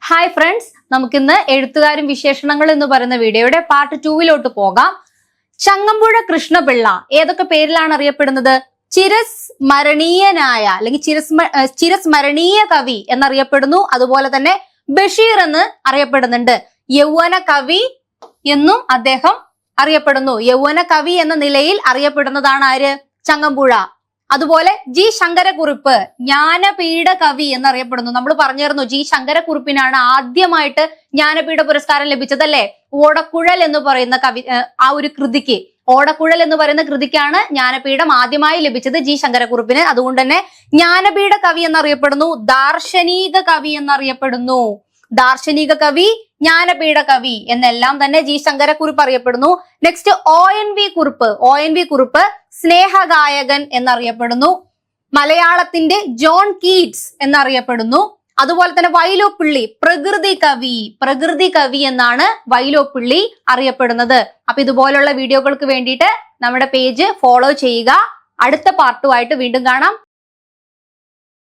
Hi friends, നമുക്കിന്ന് എഴുത്തുകാരും വിശേഷണങ്ങൾ എന്ന് പറയുന്ന വീഡിയോയുടെ പാർട്ട് 2 പോകാം. ചങ്ങമ്പുഴ കൃഷ്ണപിള്ള ഏതൊക്കെ പേരിലാണ് അറിയപ്പെടുന്നത്? ചിരസ്മരണീയനായ അല്ലെങ്കിൽ ചിരസ്മരണീയ കവി എന്നറിയപ്പെടുന്നു. അതുപോലെ തന്നെ ബഷീർ എന്ന് അറിയപ്പെടുന്നുണ്ട്. യൗവന കവി എന്നും അദ്ദേഹം അറിയപ്പെടുന്നു. യൗവന കവി എന്ന നിലയിൽ അറിയപ്പെടുന്നതാണ് ആര്? ചങ്ങമ്പുഴ. അതുപോലെ ജി ശങ്കരക്കുറുപ്പ് ജ്ഞാനപീഠ കവി എന്നറിയപ്പെടുന്നു. നമ്മൾ പറഞ്ഞിരുന്നു ജി ശങ്കരക്കുറുപ്പിനാണ് ആദ്യമായിട്ട് ജ്ഞാനപീഠ പുരസ്കാരം ലഭിച്ചത് അല്ലെ? ഓടക്കുഴൽ എന്ന് പറയുന്ന ആ ഒരു കൃതിക്ക്, ഓടക്കുഴൽ എന്ന് പറയുന്ന കൃതിക്കാണ് ജ്ഞാനപീഠം ആദ്യമായി ലഭിച്ചത് ജി ശങ്കരക്കുറുപ്പിന്. അതുകൊണ്ട് തന്നെ ജ്ഞാനപീഠ കവി എന്നറിയപ്പെടുന്നു. ദാർശനിക കവി എന്നറിയപ്പെടുന്നു. ദാർശനിക കവി, ജ്ഞാനപീഠ കവി എന്നെല്ലാം തന്നെ ജി ശങ്കരക്കുറുപ്പ് അറിയപ്പെടുന്നു. Next ONV Kurup. ONV Kurup സ്നേഹഗായകൻ എന്നറിയപ്പെടുന്നു. മലയാളത്തിന്റെ ജോൺ കീറ്റ്സ് എന്നറിയപ്പെടുന്നു. അതുപോലെ തന്നെ വൈലോപ്പിള്ളി പ്രകൃതി കവി എന്നാണ് വൈലോപ്പിള്ളി അറിയപ്പെടുന്നത്. അപ്പൊ ഇതുപോലുള്ള വീഡിയോകൾക്ക് വേണ്ടിയിട്ട് നമ്മുടെ പേജ് ഫോളോ ചെയ്യുക. അടുത്ത പാർട്ടുമായിട്ട് വീണ്ടും കാണാം.